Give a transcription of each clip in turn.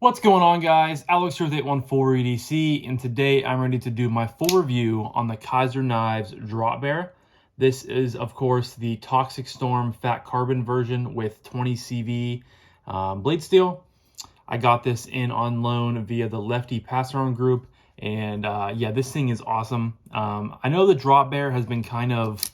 What's going on, guys? Alex here with 814 EDC, and today I'm ready to do my full review on the Kizer Knives Drop Bear. This is, of course, the Toxic Storm Fat Carbon version with 20 CV blade steel. I got this in on loan via the Lefty passaround group, and yeah, this thing is awesome. I know the Drop Bear has been kind of,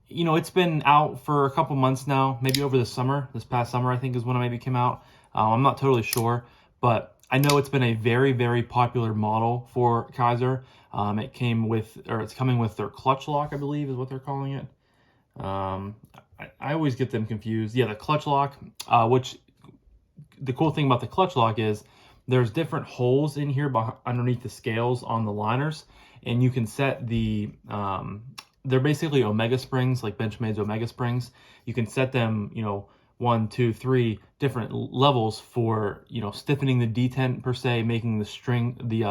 it's been out for a couple months now, maybe over the summer. This past summer, I think, is when it maybe came out. I'm not totally sure. But I know it's been a very, very popular model for Kizer. It's coming with their clutch lock, I believe is what they're calling it. I always get them confused. Yeah, the clutch lock, which the cool thing about the clutch lock is there's different holes in here underneath the scales on the liners, and you can set the, they're basically Omega springs, like Benchmade's Omega springs. You can set them, 1, 2, 3 different levels for, stiffening the detent per se, making the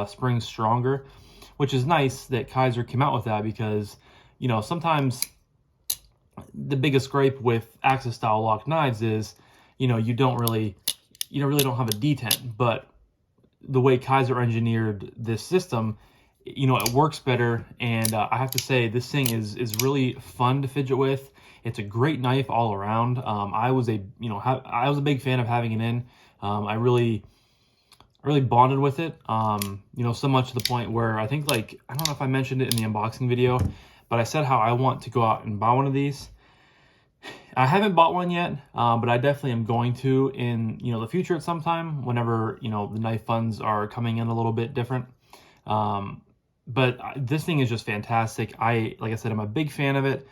springs stronger, which is nice that Kizer came out with that because, sometimes the biggest gripe with Axis style lock knives is, you really don't have a detent. But the way Kizer engineered this system, it works better. And I have to say, this thing is really fun to fidget with. It's a great knife all around. I was a big fan of having it in. I really bonded with it. So much to the point where I think, I don't know if I mentioned it in the unboxing video, but I said how I want to go out and buy one of these. I haven't bought one yet, but I definitely am going to in the future at some time whenever the knife funds are coming in a little bit different. But this thing is just fantastic. Like I said, I'm a big fan of it.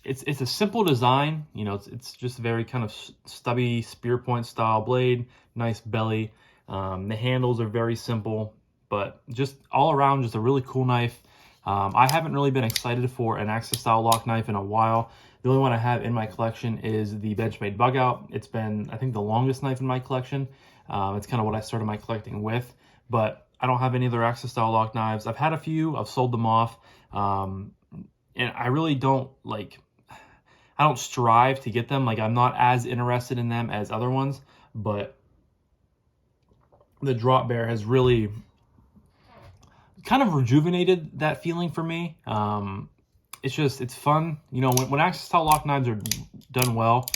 It's a simple design, it's just a very kind of stubby spear point style blade, nice belly. The handles are very simple, but just all around, just a really cool knife. I haven't really been excited for an Axis style lock knife in a while. The only one I have in my collection is the Benchmade Bug Out. It's been, I think, the longest knife in my collection. It's kind of what I started my collecting with, but I don't have any other Axis style lock knives. I've had a few, I've sold them off, and I really don't I don't strive to get them. I'm not as interested in them as other ones, but the Drop Bear has really kind of rejuvenated that feeling for me. It's fun. When Axis style lock knives are done well,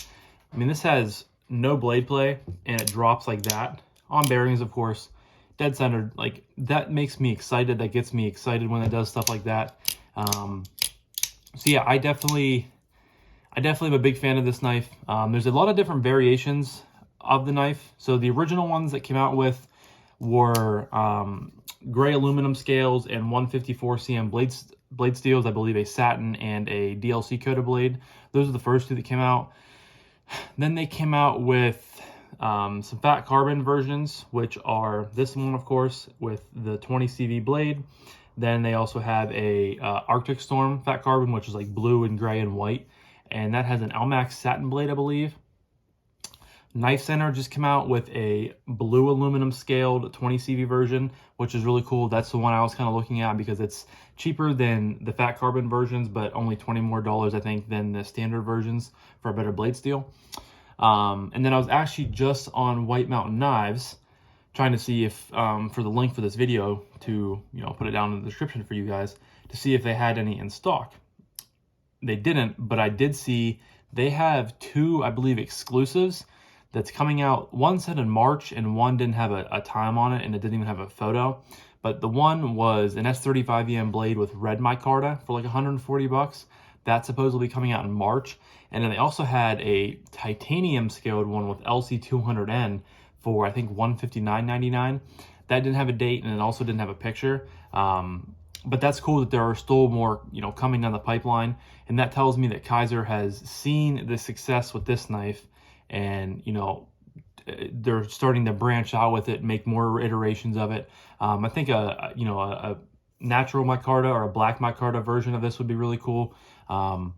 this has no blade play and it drops like that on bearings, of course, dead centered. That makes me excited. That gets me excited when it does stuff like that. So yeah, I definitely am a big fan of this knife. There's a lot of different variations of the knife. So the original ones that came out with were gray aluminum scales and 154 cm blade steels, I believe a satin and a DLC coated blade. Those are the first two that came out. Then they came out with some fat carbon versions, which are this one, of course, with the 20 CV blade. Then they also have a Arctic Storm fat carbon, which is like blue and gray and white. And that has an Elmax satin blade, I believe. Knife Center just came out with a blue aluminum scaled 20 CV version, which is really cool. That's the one I was kind of looking at because it's cheaper than the fat carbon versions, but only $20 more, I think, than the standard versions for a better blade steel. And then I was actually just on White Mountain Knives trying to see if, for the link for this video to, put it down in the description for you guys, to see if they had any in stock. They didn't, but I did see they have two, I believe, exclusives that's coming out. One said in March and one didn't have a time on it, and it didn't even have a photo. But the one was an S35EM blade with red micarta for like $140. That's supposedly coming out in March. And then they also had a titanium scaled one with LC200N for I think $159.99. That didn't have a date, and it also didn't have a picture. But that's cool that there are still more, coming down the pipeline. And that tells me that Kizer has seen the success with this knife and, they're starting to branch out with it, make more iterations of it. I think a natural micarta or a black micarta version of this would be really cool. So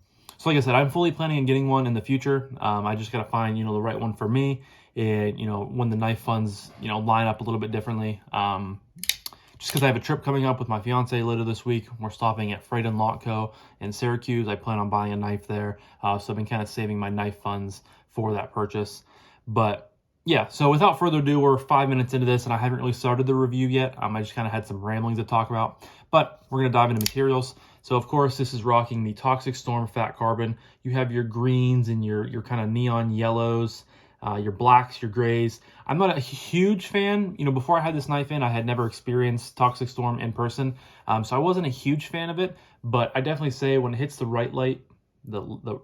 like I said, I'm fully planning on getting one in the future. I just got to find, the right one for me. And, when the knife funds, line up a little bit differently. Just because I have a trip coming up with my fiance later this week. We're stopping at Freight and Lot Co. in Syracuse. I plan on buying a knife there. So I've been kind of saving my knife funds for that purchase. But yeah, so without further ado, we're 5 minutes into this, and I haven't really started the review yet. I just kind of had some ramblings to talk about, but we're going to dive into materials. So, of course, this is rocking the Toxic Storm Fat Carbon. You have your greens and your kind of neon yellows, your blacks, your grays. I'm not a huge fan. Before I had this knife in, I had never experienced Toxic Storm in person, so I wasn't a huge fan of it, but I definitely say when it hits the right light, the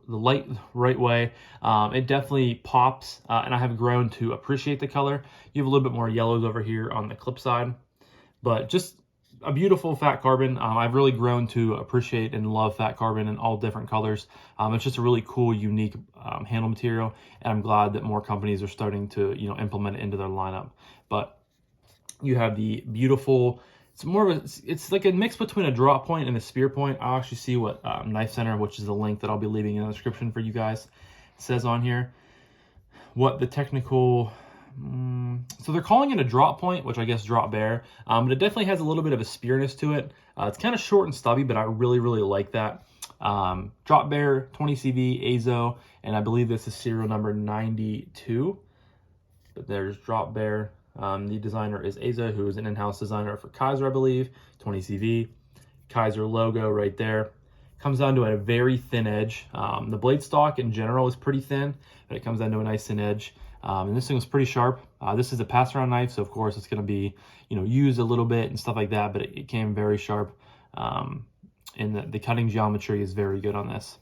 light right way, it definitely pops, and I have grown to appreciate the color. You have a little bit more yellows over here on the clip side, but just a beautiful fat carbon. I've really grown to appreciate and love fat carbon in all different colors. It's just a really cool, unique handle material, and I'm glad that more companies are starting to implement it into their lineup. But you have the beautiful, it's like a mix between a drop point and a spear point. I'll actually see what Knife Center, which is the link that I'll be leaving in the description for you guys, says on here. What the technical, so they're calling it a drop point, which I guess Drop Bear, but it definitely has a little bit of a spearness to it. It's kind of short and stubby, but I really, really like that. Drop Bear, 20 CV, Azo, and I believe this is serial number 92. But there's Drop Bear. The designer is Azo, who is an in-house designer for Kizer, I believe. 20 CV, Kizer logo right there. Comes down to a very thin edge. The blade stock in general is pretty thin, but it comes down to a nice thin edge. And this thing was pretty sharp. This is a passaround knife, so of course it's going to be, used a little bit and stuff like that, but it came very sharp. And the cutting geometry is very good on this.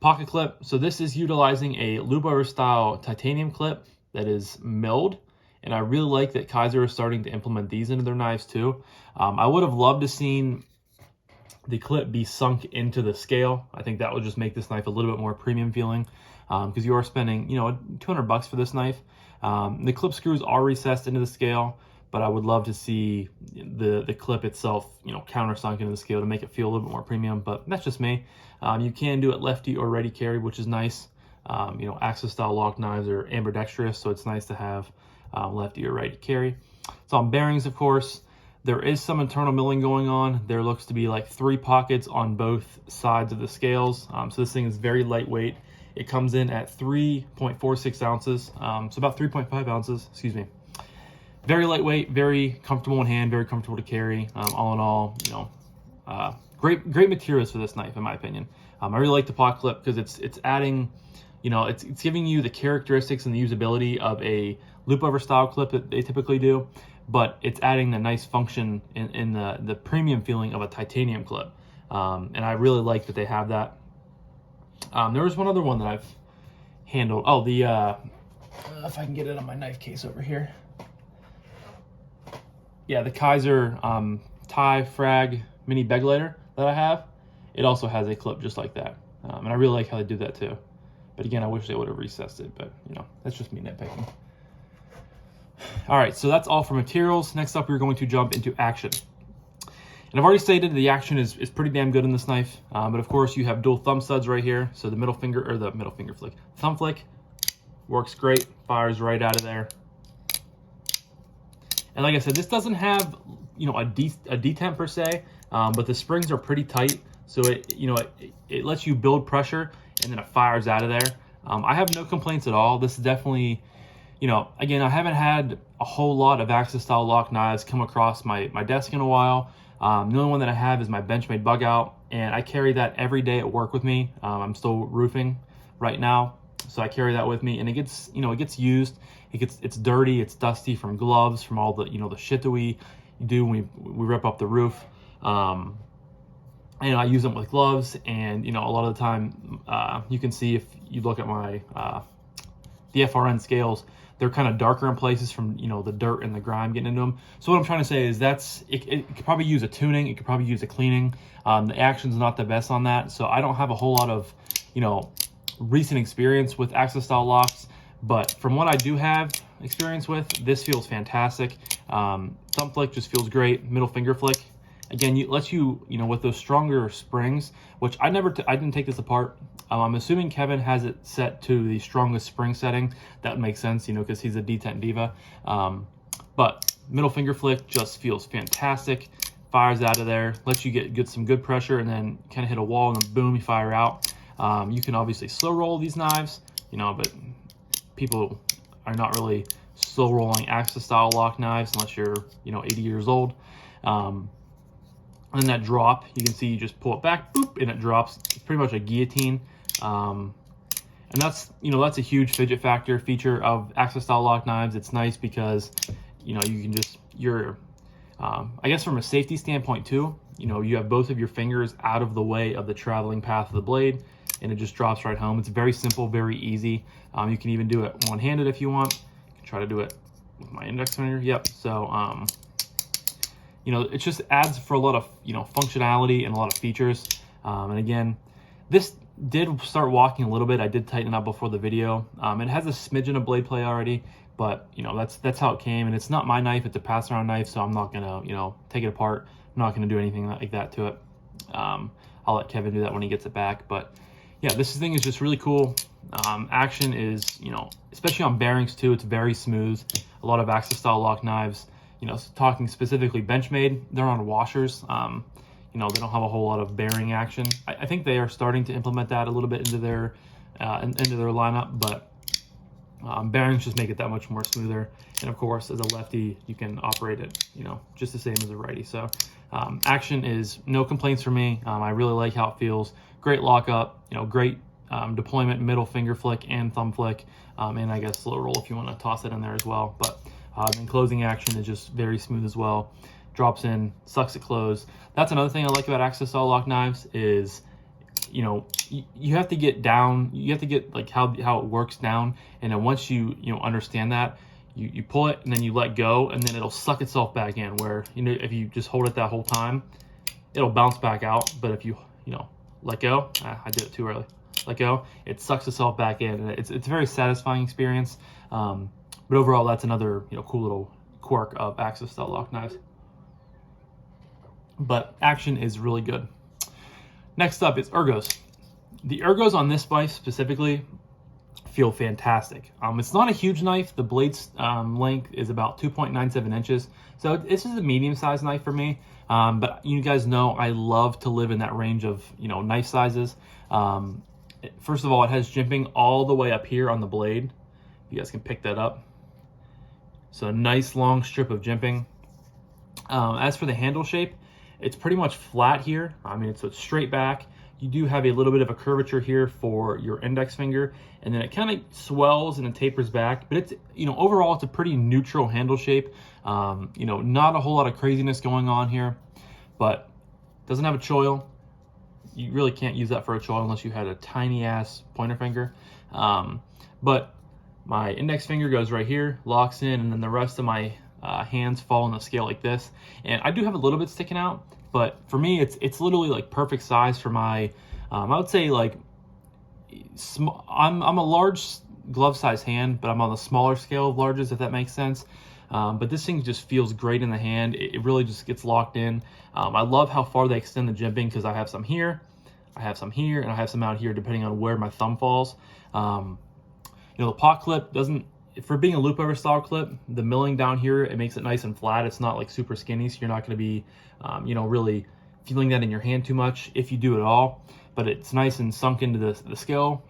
Pocket clip. So this is utilizing a loop over style titanium clip that is milled. And I really like that Kizer is starting to implement these into their knives too. I would have loved to seen the clip be sunk into the scale. I think that would just make this knife a little bit more premium feeling, because you are spending, $200 for this knife. The clip screws are recessed into the scale, but I would love to see the clip itself, countersunk into the scale to make it feel a little bit more premium, but that's just me. You can do it lefty or ready carry, which is nice. Axis style lock knives are ambidextrous, so it's nice to have lefty or righty carry. It's on bearings, of course. There is some internal milling going on. There looks to be like 3 pockets on both sides of the scales. So this thing is very lightweight. It comes in at 3.46 ounces, so about 3.5 ounces, excuse me. Very lightweight, very comfortable in hand, very comfortable to carry. All in all, great materials for this knife, in my opinion. I really like the pocket clip because it's adding, it's giving you the characteristics and the usability of a loop over style clip that they typically do, but it's adding the nice function in the premium feeling of a titanium clip. And I really like that they have that. There was one other one that I've handled. Oh, the if I can get it on my knife case over here. Yeah, the Kizer Tie Frag Mini Beglator that I have. It also has a clip just like that, and I really like how they do that too. But again, I wish they would have recessed it, but that's just me nitpicking. All right, so that's all for materials. Next up, we're going to jump into action. And I've already stated the action is pretty damn good in this knife, but of course you have dual thumb studs right here. So the thumb flick works great, fires right out of there. And like I said, this doesn't have a detent per se, but the springs are pretty tight, so it lets you build pressure and then it fires out of there. I have no complaints at all. This is definitely, again, I haven't had a whole lot of Axis style lock knives come across my desk in a while. The only one that I have is my Benchmade bug out, and I carry that every day at work with me. I'm still roofing right now, so I carry that with me, and it gets used. It's dirty, it's dusty from gloves, from all the the shit that we do when we rip up the roof. And I use them with gloves, and a lot of the time, you can see if you look at my the FRN scales, they're kind of darker in places from the dirt and the grime getting into them. So what I'm trying to say is it could probably use a tuning, it could probably use a cleaning. The action's not the best on that, so I don't have a whole lot of recent experience with Axis style locks, but from what I do have experience with, this feels fantastic. Thumb flick just feels great. Middle finger flick, again, it lets you, with those stronger springs, which I didn't take this apart. I'm assuming Kevin has it set to the strongest spring setting. That would make sense, because he's a detent diva. But middle finger flick just feels fantastic. Fires out of there, lets you get some good pressure, and then kind of hit a wall, and then boom, you fire out. You can obviously slow roll these knives, but people are not really slow rolling Axis style lock knives unless you're, 80 years old. And that drop, you can see you just pull it back, boop, and it drops. It's pretty much a guillotine. And that's, that's a huge fidget factor feature of Axis style lock knives. It's nice because, you can just, I guess from a safety standpoint too, you have both of your fingers out of the way of the traveling path of the blade, and it just drops right home. It's very simple, very easy. You can even do it one-handed if you want. You can try to do it with my index finger. Yep. So, it just adds for a lot of, functionality and a lot of features. And again, this did start walking a little bit. I did tighten it up before the video. It has a smidgen of blade play already, but that's how it came. And it's not my knife, it's a pass-around knife, so I'm not gonna, take it apart. I'm not gonna do anything like that to it. I'll let Kevin do that when he gets it back. But yeah, this thing is just really cool. Action is, especially on bearings too, it's very smooth. A lot of Axis style lock knives, talking specifically Benchmade, they're on washers. They don't have a whole lot of bearing action. I think they are starting to implement that a little bit into their lineup, but bearings just make it that much more smoother. And of course, as a lefty, you can operate it, just the same as a righty. So action is no complaints for me. I really like how it feels. Great lockup, great deployment, middle finger flick and thumb flick, and I guess slow roll if you want to toss it in there as well. But and closing action is just very smooth as well. Drops in, sucks it closed. That's another thing I like about Axis style lock knives is, you have to get down, you have to get like how it works down, and then once you understand that, you pull it and then you let go, and then it'll suck itself back in. Where if you just hold it that whole time, it'll bounce back out. But if you let go, I did it too early. Let go, it sucks itself back in, and it's a very satisfying experience. But overall, that's another cool little quirk of Axis style lock knives. But action is really good. Next up is ergos. The ergos on this knife specifically feel fantastic. It's not a huge knife. The blade's length is about 2.97 inches. So this is a medium-sized knife for me. But you guys know I love to live in that range of knife sizes. First of all, it has jimping all the way up here on the blade. You guys can pick that up. So a nice long strip of jimping. As for the handle shape, it's pretty much flat here. I mean, it's straight back. You do have a little bit of a curvature here for your index finger, and then it kind of swells and it tapers back. But it's, overall, it's a pretty neutral handle shape. Not a whole lot of craziness going on here, but doesn't have a choil. You really can't use that for a choil unless you had a tiny ass pointer finger. But my index finger goes right here, locks in, and then the rest of my hands fall on the scale like this. And I do have a little bit sticking out, but for me, it's literally like perfect size for my, I would say like, I'm a large glove size hand, but I'm on the smaller scale of larges, if that makes sense. But this thing just feels great in the hand. It really just gets locked in. I love how far they extend the jimping, because I have some here, I have some here, and I have some out here, depending on where my thumb falls. The pot clip doesn't, for being a loop over style clip, the milling down here, it makes it nice and flat. It's not like super skinny, so you're not going to be, really feeling that in your hand too much if you do at all. But it's nice and sunk into the scale.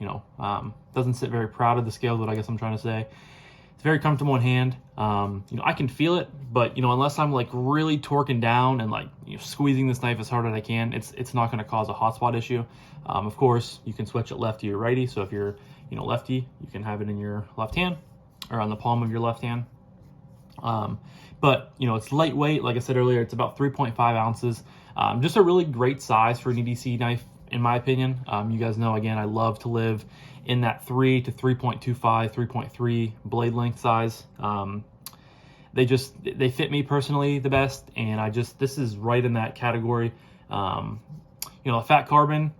Doesn't sit very proud of the scale, is what I guess I'm trying to say. It's very comfortable in hand. I can feel it, but unless I'm like really torquing down and like squeezing this knife as hard as I can, it's not going to cause a hotspot issue. Of course, you can switch it lefty or righty. So if you're lefty, you can have it in your left hand or on the palm of your left hand. But it's lightweight. Like I said earlier, it's about 3.5 ounces. Just a really great size for an EDC knife, in my opinion. You guys know, again, I love to live in that 3 to 3.25, 3.3 blade length size. They fit me personally the best, and this is right in that category. A fat carbon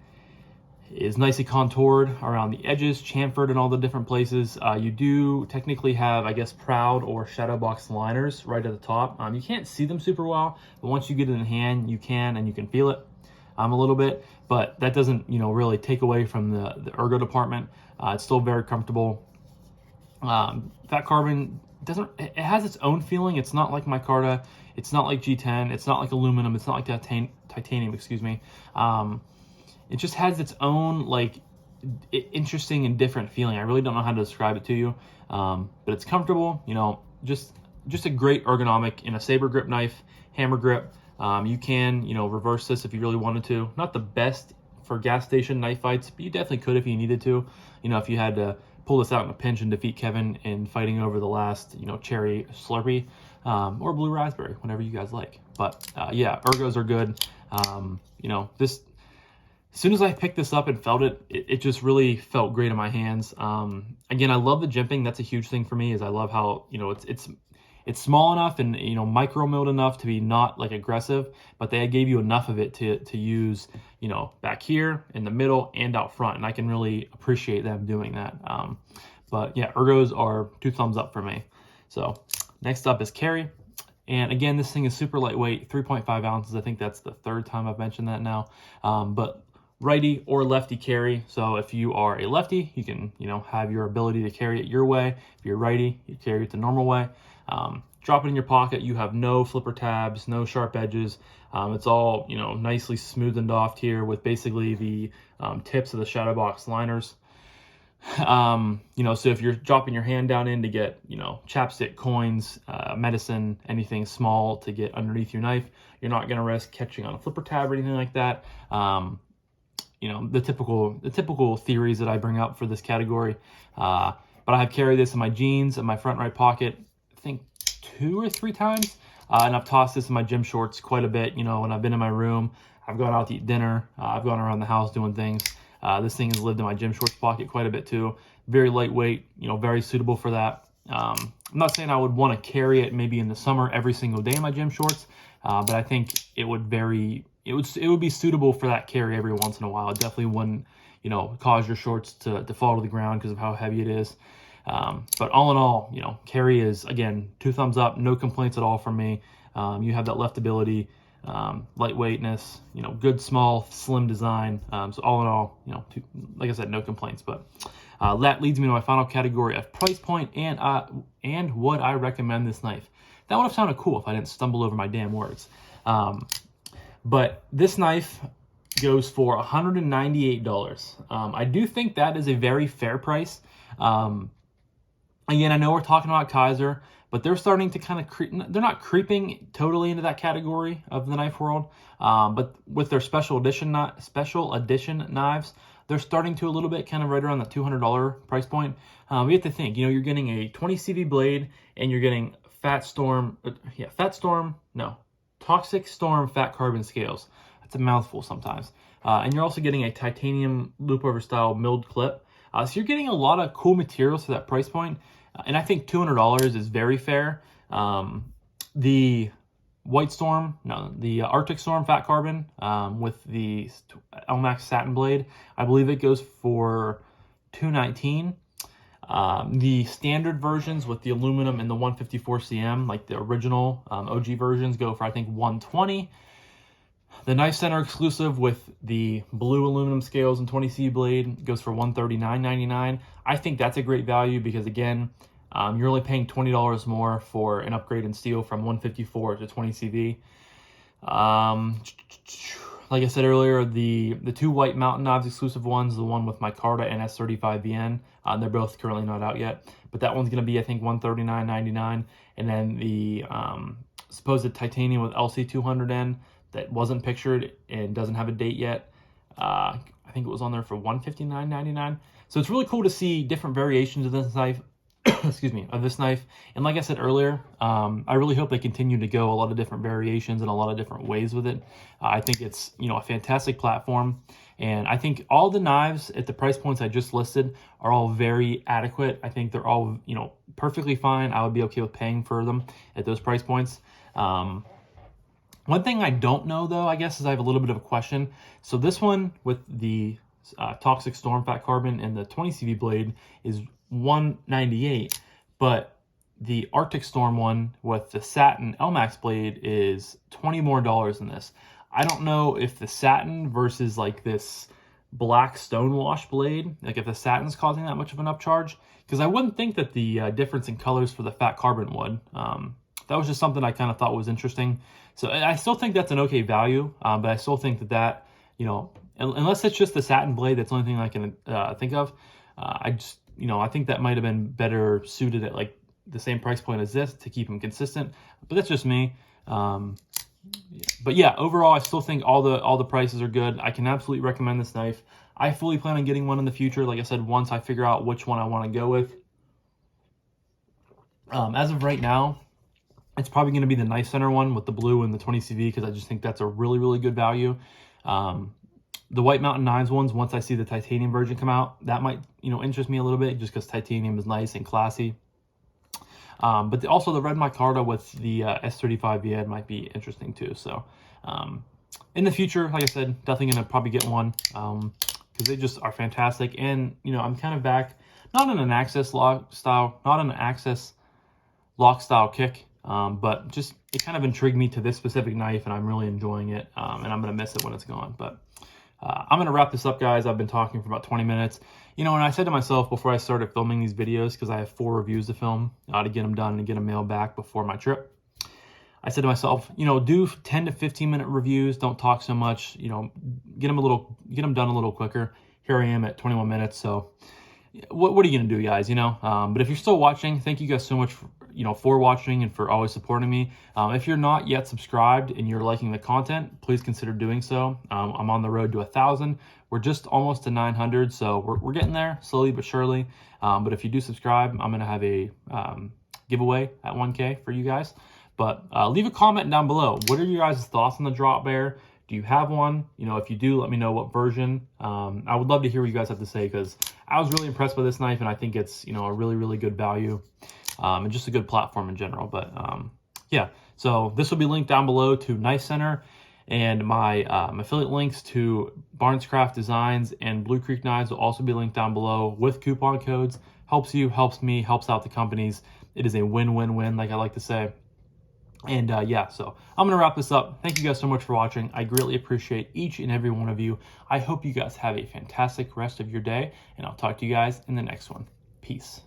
is nicely contoured around the edges, chamfered in all the different places. You do technically have, I guess, proud or shadow box liners right at the top. You can't see them super well, but once you get it in hand, you can, and you can feel it a little bit, but that doesn't, really take away from the ergo department. It's still very comfortable. Fat carbon it has its own feeling. It's not like micarta. It's not like G10. It's not like aluminum. It's not like titanium, excuse me. It just has its own, like, interesting and different feeling. I really don't know how to describe it to you, but it's comfortable. You know, just a great ergonomic in a saber grip knife, hammer grip. You can, you know, reverse this if you really wanted to. Not the best for gas station knife fights, but you definitely could if you needed to. You know, if you had to pull this out in a pinch and defeat Kevin in fighting over the last, you know, cherry Slurpee or blue raspberry, whatever you guys like. But yeah, ergos are good. You know, this, as soon as I picked this up and felt it, it just really felt great in my hands. Again, I love the jimping. That's a huge thing for me, is I love how, you know, it's small enough and, you know, micro milled enough to be not like aggressive, but they gave you enough of it to use, you know, back here in the middle and out front. And I can really appreciate them doing that. But yeah, ergos are 2 thumbs up for me. So next up is carry. And again, this thing is super lightweight, 3.5 ounces. I think that's the 3rd time I've mentioned that now. But righty or lefty carry. So if you are a lefty, you can, you know, have your ability to carry it your way. If you're righty, you carry it the normal way. Drop it in your pocket. You have no flipper tabs, no sharp edges. It's all, you know, nicely smoothened off here with basically the tips of the shadow box liners. You know, so if you're dropping your hand down in to get, you know, chapstick, coins, medicine, anything small to get underneath your knife, you're not going to risk catching on a flipper tab or anything like that. You know, the typical theories that I bring up for this category. But I have carried this in my jeans in my front right pocket, I think 2 or 3 times. And I've tossed this in my gym shorts quite a bit. You know, when I've been in my room, I've gone out to eat dinner, I've gone around the house doing things. This thing has lived in my gym shorts pocket quite a bit too. Very lightweight, you know, very suitable for that. I'm not saying I would want to carry it maybe in the summer every single day in my gym shorts, but I think it would be suitable for that carry every once in a while. It definitely wouldn't, you know, cause your shorts to fall to the ground because of how heavy it is. But all in all, you know, carry is, again, 2 thumbs up, no complaints at all from me. You have that leftability, lightweightness, you know, good, small, slim design. So all in all, you know, like I said, no complaints. But that leads me to my final category of price point and would I recommend this knife. That would have sounded cool if I didn't stumble over my damn words. But this knife goes for $198. I do think that is a very fair price. Again, I know we're talking about Kizer, but they're starting to kind of creep. They're not creeping totally into that category of the knife world, but with their special edition knives, they're starting to a little bit, kind of right around the $200 price point. We have to think, you know, you're getting a 20 CV blade and you're getting Toxic Storm fat carbon scales. That's a mouthful sometimes. And you're also getting a titanium loop over style milled clip. So you're getting a lot of cool materials for that price point. And I think $200 is very fair. The Arctic Storm fat carbon with the LMAX satin blade, I believe it goes for $219. The standard versions with the aluminum and the 154 cm, like the original OG versions, go for I think $120. The Knife Center exclusive with the blue aluminum scales and 20C blade goes for $139.99. I think that's a great value because, again, you're only paying $20 more for an upgrade in steel from 154 to 20 CV. Like I said earlier, the 2 white Mountain Knives exclusive ones, the one with micarta and S35VN, they're both currently not out yet. But that one's going to be, I think, $139.99. And then the supposed titanium with LC200N that wasn't pictured and doesn't have a date yet, I think it was on there for $159.99. So it's really cool to see different variations of this knife. Excuse me, of this knife. And like I said earlier, I really hope they continue to go a lot of different variations and a lot of different ways with it. I think it's, you know, a fantastic platform. And I think all the knives at the price points I just listed are all very adequate. I think they're all, you know, perfectly fine. I would be okay with paying for them at those price points. One thing I don't know, though, I guess, is I have a little bit of a question. So this one with the Toxic Storm fat carbon and the 20 CV blade is $198, but the Arctic Storm one with the satin LMAX blade is $20 more than this. I don't know if the satin versus like this black stonewash blade, like if the satin's causing that much of an upcharge, because I wouldn't think that the difference in colors for the fat carbon would. That was just something I kind of thought was interesting. So I still think that's an okay value, but I still think that, you know, unless it's just the satin blade, that's the only thing I can think of. I just, I think that might have been better suited at like the same price point as this to keep them consistent, but that's just me. But yeah, overall, I still think all the prices are good. I can absolutely recommend this knife. I fully plan on getting one in the future. Like I said, once I figure out which one I want to go with. As of right now, it's probably going to be the Knife Center one with the blue and the 20 CV, because I just think that's a really, really good value. The White Mountain Knives ones, once I see the titanium version come out, that might, interest me a little bit, just because titanium is nice and classy. But also the red micarta with the S35 VN might be interesting too. So in the future, like I said, definitely going to probably get one because they just are fantastic. And, I'm kind of back, not on an access lock style, not on an access lock style kick, but just it kind of intrigued me to this specific knife, and I'm really enjoying it, and I'm going to miss it when it's gone. But I'm going to wrap this up, guys. I've been talking for about 20 minutes. And I said to myself before I started filming these videos, because I have 4 reviews to film to get them done and get them mailed back before my trip, I said to myself, do 10 to 15 minute reviews. Don't talk so much, get them done a little quicker. Here I am at 21 minutes. So what are you going to do, guys, but if you're still watching, thank you guys so much for watching and for always supporting me. If you're not yet subscribed and you're liking the content, please consider doing so. I'm on the road to 1,000. We're just almost to 900, so we're getting there slowly but surely. But if you do subscribe, I'm going to have a giveaway at 1K for you guys. But leave a comment down below. What are your guys' thoughts on the Drop Bear? Do you have one? If you do, let me know what version. I would love to hear what you guys have to say, because I was really impressed with this knife, and I think it's, a really, really good value. And just a good platform in general. But yeah, so this will be linked down below to Knife Center, and my affiliate links to Barnescraft Designs and Blue Creek Knives will also be linked down below with coupon codes. Helps you, helps me, helps out the companies. It is a win-win-win, like I like to say. And yeah, so I'm going to wrap this up. Thank you guys so much for watching. I greatly appreciate each and every one of you. I hope you guys have a fantastic rest of your day, and I'll talk to you guys in the next one. Peace.